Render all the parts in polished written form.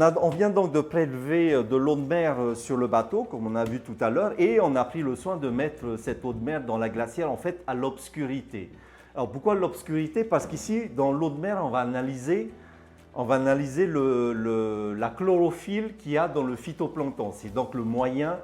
on vient donc de prélever de l'eau de mer sur le bateau, comme on a vu tout à l'heure, et on a pris le soin de mettre cette eau de mer dans la glacière, en fait, à l'obscurité. Alors, pourquoi l'obscurité? Parce qu'ici, dans l'eau de mer, on va analyser la chlorophylle qu'il y a dans le phytoplancton. C'est donc le moyen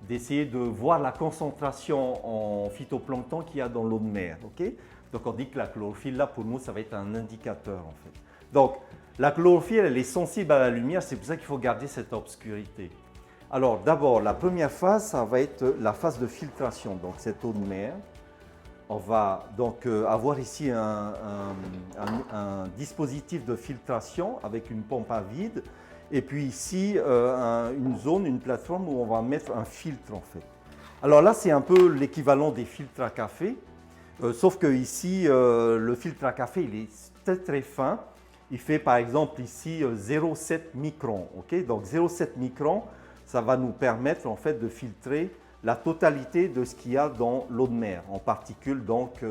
d'essayer de voir la concentration en phytoplancton qu'il y a dans l'eau de mer. Okay? Donc, on dit que la chlorophylle, là, pour nous, ça va être un indicateur, en fait. Donc, la chlorophylle, elle est sensible à la lumière, c'est pour ça qu'il faut garder cette obscurité. Alors, d'abord, la première phase, ça va être la phase de filtration, donc cette eau de mer. On va donc avoir ici un dispositif de filtration avec une pompe à vide et puis ici une plateforme où on va mettre un filtre en fait. Alors là, c'est un peu l'équivalent des filtres à café, sauf que ici, le filtre à café, il est très très fin. Il fait par exemple ici 0,7 microns. Okay? Donc 0,7 microns, ça va nous permettre en fait de filtrer la totalité de ce qu'il y a dans l'eau de mer, en particules donc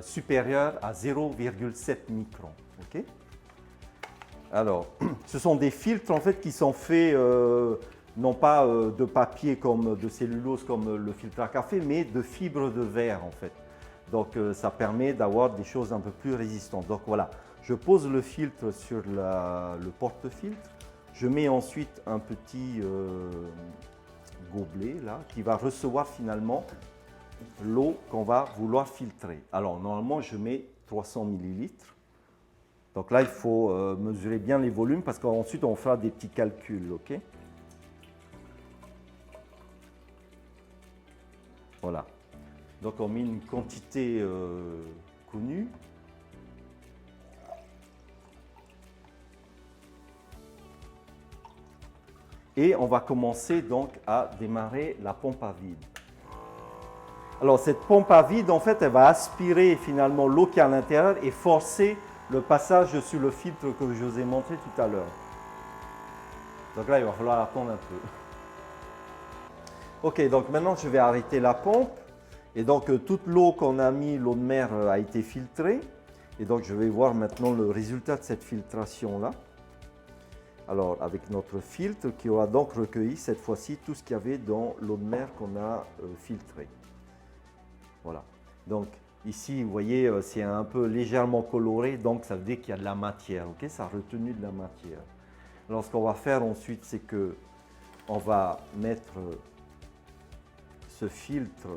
supérieures à 0,7 microns. Okay? Alors, ce sont des filtres en fait qui sont faits non pas de papier comme de cellulose comme le filtre à café, mais de fibres de verre en fait. Donc ça permet d'avoir des choses un peu plus résistantes. Donc voilà, je pose le filtre sur le porte-filtre. Je mets ensuite un petit gobelet là qui va recevoir finalement l'eau qu'on va vouloir filtrer. Alors normalement je mets 300 ml. Donc là il faut mesurer bien les volumes parce qu'ensuite on fera des petits calculs, ok? Voilà. Donc on met une quantité connue. Et on va commencer donc à démarrer la pompe à vide. Alors cette pompe à vide, en fait, elle va aspirer finalement l'eau qui est à l'intérieur et forcer le passage sur le filtre que je vous ai montré tout à l'heure. Donc là, il va falloir attendre un peu. Ok, donc maintenant je vais arrêter la pompe. Et donc toute l'eau qu'on a mis, l'eau de mer, a été filtrée. Et donc je vais voir maintenant le résultat de cette filtration-là. Alors, avec notre filtre qui aura donc recueilli cette fois-ci tout ce qu'il y avait dans l'eau de mer qu'on a filtré. Voilà. Donc, ici, vous voyez, c'est un peu légèrement coloré, donc ça veut dire qu'il y a de la matière. Okay? Ça a retenu de la matière. Alors, ce qu'on va faire ensuite, c'est que on va mettre ce filtre,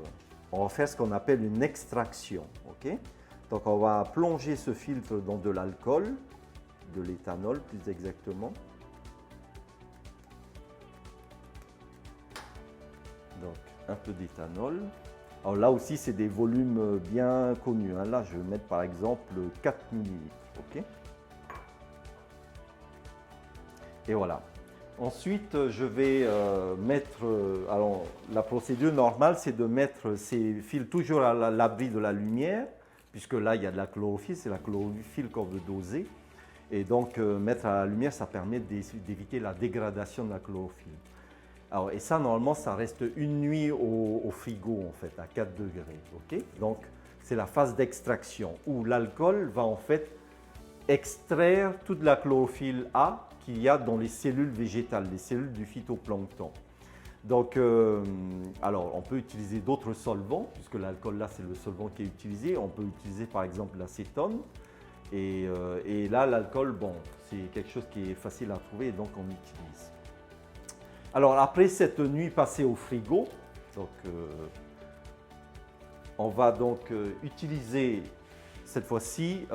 on va faire ce qu'on appelle une extraction. Okay? Donc, on va plonger ce filtre dans de l'alcool, de l'éthanol plus exactement. Donc, un peu d'éthanol. Alors là aussi, c'est des volumes bien connus. Hein. Là, je vais mettre par exemple 4 ml. Okay? Et voilà. Ensuite, je vais mettre... alors, la procédure normale, c'est de mettre ces fils toujours à l'abri de la lumière, puisque là, il y a de la chlorophylle, c'est la chlorophylle qu'on veut doser. Et donc, mettre à la lumière, ça permet d'éviter la dégradation de la chlorophylle. Alors, et ça, normalement, ça reste une nuit au frigo, en fait, à 4 degrés. Okay? Donc, c'est la phase d'extraction où l'alcool va, en fait, extraire toute la chlorophylle A qu'il y a dans les cellules végétales, les cellules du phytoplancton. Donc, alors, on peut utiliser d'autres solvants, puisque l'alcool, là, c'est le solvant qui est utilisé. On peut utiliser, par exemple, l'acétone. Et là, l'alcool, bon, c'est quelque chose qui est facile à trouver, et donc on utilise. Alors, après cette nuit passée au frigo, donc, on va donc utiliser, cette fois-ci,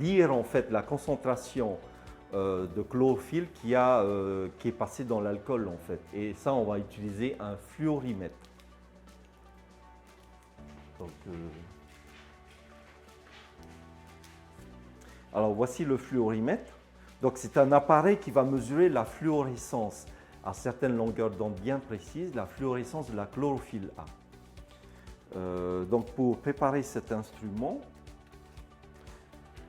lire en fait la concentration de chlorophylle qui est passée dans l'alcool en fait. Et ça, on va utiliser un fluorimètre. Donc, alors, voici le fluorimètre. Donc, c'est un appareil qui va mesurer la fluorescence à certaines longueurs d'onde bien précises, la fluorescence de la chlorophylle A. Donc, pour préparer cet instrument,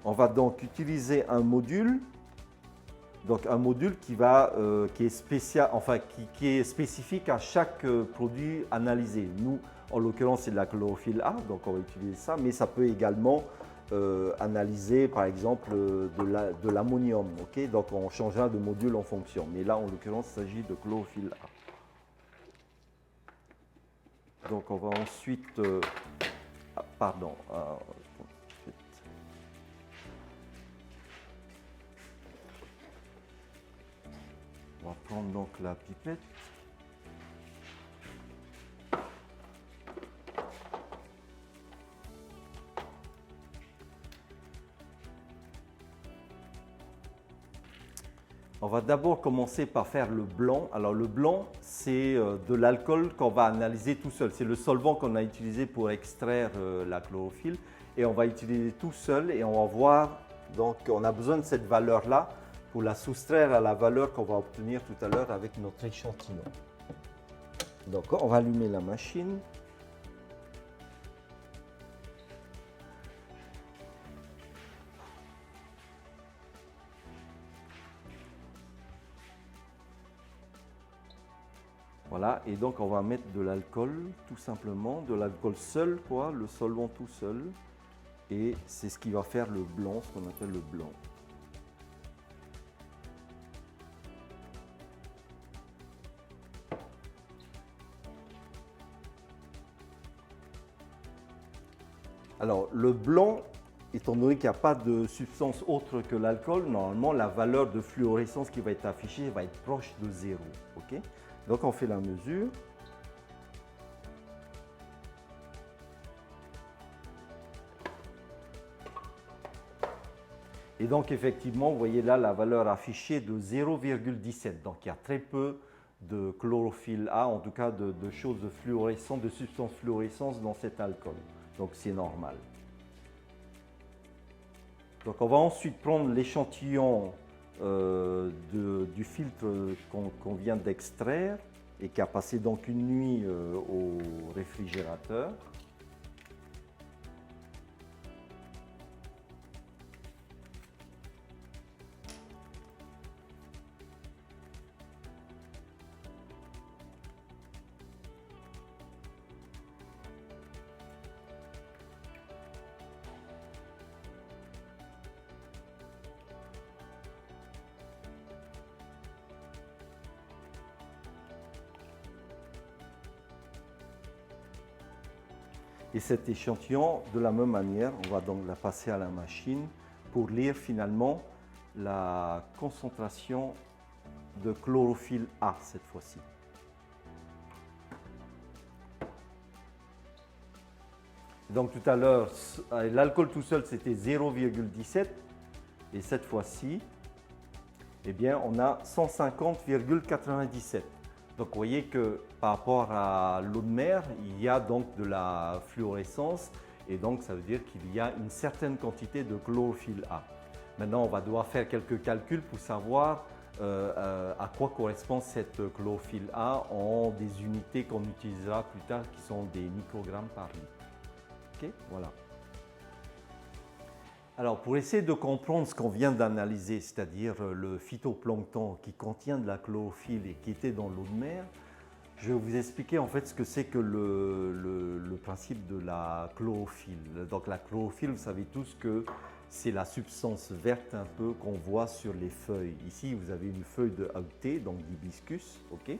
on va donc utiliser un module. Donc, un module qui est spécial, enfin, qui est spécifique à chaque produit analysé. Nous, en l'occurrence, c'est de la chlorophylle A, donc on va utiliser ça, mais ça peut également analyser par exemple de l'ammonium. Okay, donc on changera de module en fonction. Mais là, en l'occurrence, il s'agit de chlorophylle A. Donc on va ensuite... pardon. On va prendre donc la pipette. On va d'abord commencer par faire le blanc. Alors le blanc, c'est de l'alcool qu'on va analyser tout seul. C'est le solvant qu'on a utilisé pour extraire la chlorophylle. Et on va utiliser tout seul et on va voir, donc on a besoin de cette valeur-là pour la soustraire à la valeur qu'on va obtenir tout à l'heure avec notre échantillon. Donc on va allumer la machine. Voilà, et donc on va mettre de l'alcool, tout simplement, de l'alcool seul, quoi, le solvant tout seul. Et c'est ce qui va faire le blanc, ce qu'on appelle le blanc. Alors, le blanc, étant donné qu'il n'y a pas de substance autre que l'alcool, normalement, la valeur de fluorescence qui va être affichée va être proche de 0. Okay? Donc, on fait la mesure. Et donc, effectivement, vous voyez là la valeur affichée de 0,17. Donc, il y a très peu de chlorophylle A, en tout cas de choses fluorescentes, de substances fluorescentes dans cet alcool. Donc, c'est normal. Donc, on va ensuite prendre l'échantillon du filtre qu'on vient d'extraire et qui a passé donc une nuit au réfrigérateur. Et cet échantillon, de la même manière, on va donc la passer à la machine pour lire finalement la concentration de chlorophylle A cette fois-ci. Donc tout à l'heure, l'alcool tout seul c'était 0,17 et cette fois-ci, eh bien, on a 150,97. Donc vous voyez que par rapport à l'eau de mer, il y a donc de la fluorescence et donc ça veut dire qu'il y a une certaine quantité de chlorophylle A. Maintenant, on va devoir faire quelques calculs pour savoir à quoi correspond cette chlorophylle A en des unités qu'on utilisera plus tard qui sont des microgrammes par litre. Ok, voilà. Alors, pour essayer de comprendre ce qu'on vient d'analyser, c'est-à-dire le phytoplancton qui contient de la chlorophylle et qui était dans l'eau de mer, je vais vous expliquer en fait ce que c'est que le principe de la chlorophylle. Donc, la chlorophylle, vous savez tous que c'est la substance verte un peu qu'on voit sur les feuilles. Ici, vous avez une feuille de AUT, donc d'hibiscus, ok?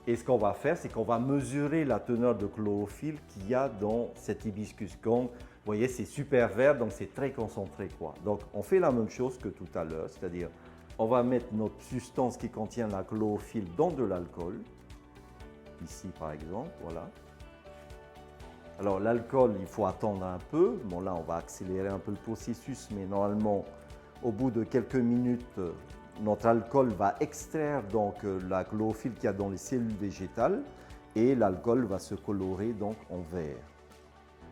Et ce qu'on va faire, c'est qu'on va mesurer la teneur de chlorophylle qu'il y a dans cet hibiscus. Vous voyez, c'est super vert, donc c'est très concentré, quoi. Donc, on fait la même chose que tout à l'heure, c'est-à-dire, on va mettre notre substance qui contient la chlorophylle dans de l'alcool. Ici, par exemple, voilà. Alors, l'alcool, il faut attendre un peu. Bon, là, on va accélérer un peu le processus, mais normalement, au bout de quelques minutes, notre alcool va extraire donc la chlorophylle qu'il y a dans les cellules végétales et l'alcool va se colorer donc en vert,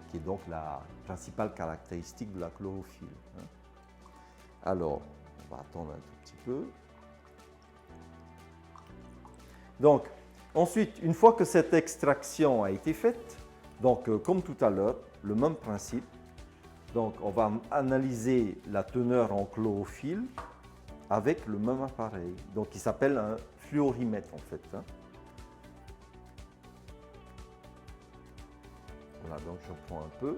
qui est donc la principale caractéristique de la chlorophylle. Alors, on va attendre un tout petit peu. Donc, ensuite, une fois que cette extraction a été faite, donc comme tout à l'heure, le même principe, donc on va analyser la teneur en chlorophylle avec le même appareil, donc qui s'appelle un fluorimètre en fait. Voilà, donc j'en prends un peu.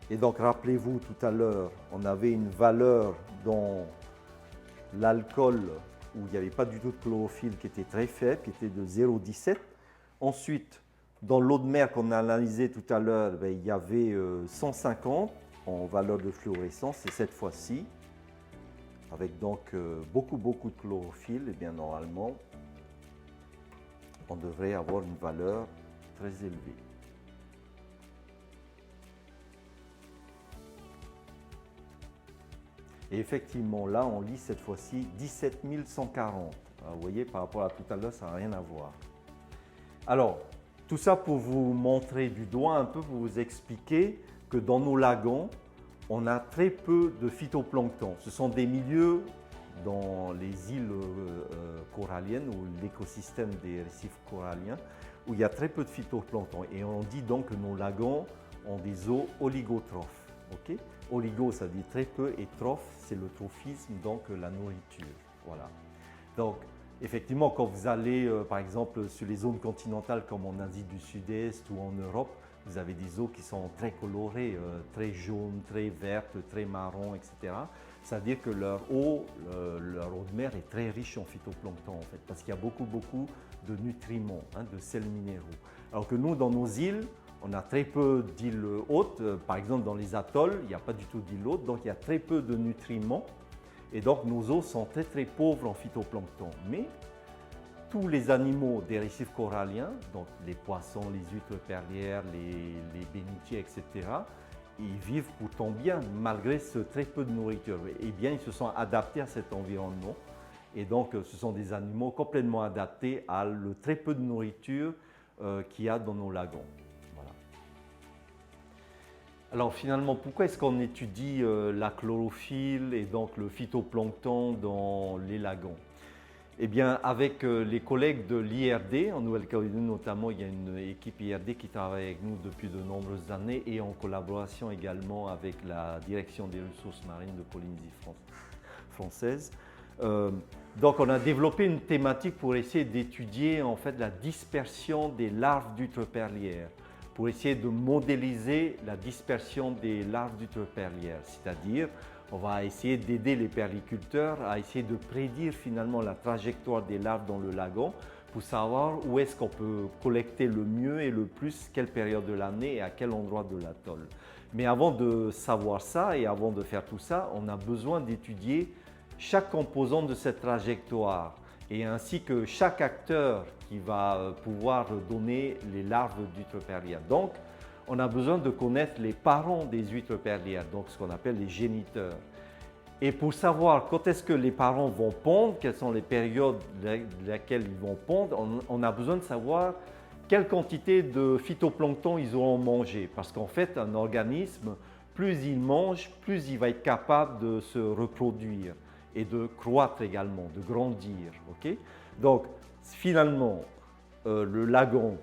Et donc rappelez-vous tout à l'heure, on avait une valeur dans l'alcool où il n'y avait pas du tout de chlorophylle qui était très faible, qui était de 0,17. Ensuite, dans l'eau de mer qu'on a analysé tout à l'heure, il y avait 150 en valeur de fluorescence, et cette fois-ci, avec donc beaucoup de chlorophylle, et bien normalement, on devrait avoir une valeur très élevée. Et effectivement, là, on lit cette fois-ci 17 140. Alors, vous voyez, par rapport à tout à l'heure, ça n'a rien à voir. Alors, tout ça pour vous montrer du doigt un peu, pour vous expliquer que dans nos lagons, on a très peu de phytoplancton. Ce sont des milieux dans les îles coralliennes ou l'écosystème des récifs coralliens où il y a très peu de phytoplancton. Et on dit donc que nos lagons ont des eaux oligotrophes. Okay? Oligo, ça dit très peu, et trophe, c'est le trophisme, donc la nourriture. Voilà. Donc, effectivement, quand vous allez, par exemple, sur les zones continentales comme en Asie du Sud-Est ou en Europe, vous avez des eaux qui sont très colorées, très jaunes, très vertes, très marron, etc. C'est-à-dire que leur eau de mer est très riche en phytoplancton, en fait, parce qu'il y a beaucoup de nutriments, de sels minéraux. Alors que nous, dans nos îles, on a très peu d'îles hautes. Par exemple, dans les atolls, il n'y a pas du tout d'îles hautes, donc il y a très peu de nutriments. Et donc, nos eaux sont très pauvres en phytoplancton. Mais tous les animaux des récifs coralliens, donc les poissons, les huîtres perlières, les bénitiers, etc., ils vivent pourtant bien, malgré ce très peu de nourriture. Eh bien, ils se sont adaptés à cet environnement. Et donc, ce sont des animaux complètement adaptés à le très peu de nourriture qu'il y a dans nos lagons. Alors finalement, pourquoi est-ce qu'on étudie la chlorophylle et donc le phytoplancton dans les lagons? Eh bien, avec les collègues de l'IRD, en Nouvelle-Calédonie notamment, il y a une équipe IRD qui travaille avec nous depuis de nombreuses années et en collaboration également avec la Direction des ressources marines de Polynésie française. Donc on a développé une thématique pour essayer d'étudier en fait la dispersion des larves d'huîtres perlières, pour essayer de modéliser la dispersion des larves d'huîtres perlières. C'est-à-dire, on va essayer d'aider les perliculteurs à essayer de prédire finalement la trajectoire des larves dans le lagon pour savoir où est-ce qu'on peut collecter le mieux et le plus, quelle période de l'année et à quel endroit de l'atoll. Mais avant de savoir ça et avant de faire tout ça, on a besoin d'étudier chaque composant de cette trajectoire et ainsi que chaque acteur qui va pouvoir donner les larves d'huîtres perlières. Donc, on a besoin de connaître les parents des huîtres perlières, donc ce qu'on appelle les géniteurs. Et pour savoir quand est-ce que les parents vont pondre, quelles sont les périodes lesquelles ils vont pondre, on a besoin de savoir quelle quantité de phytoplancton ils auront mangé. Parce qu'en fait, un organisme, plus il mange, plus il va être capable de se reproduire et de croître également, de grandir. Okay? Donc, finalement, le lagon,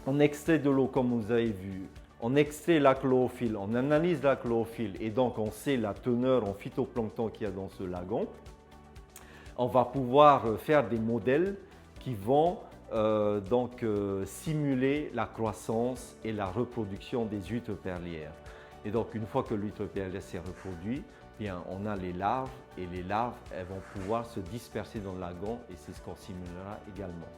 on extrait de l'eau comme vous avez vu, on extrait la chlorophylle, on analyse la chlorophylle et donc on sait la teneur en phytoplancton qu'il y a dans ce lagon. On va pouvoir faire des modèles qui vont simuler la croissance et la reproduction des huîtres perlières. Et donc une fois que l'huître perlière s'est reproduite, bien, on a les larves et les larves elles vont pouvoir se disperser dans le lagon et c'est ce qu'on simulera également.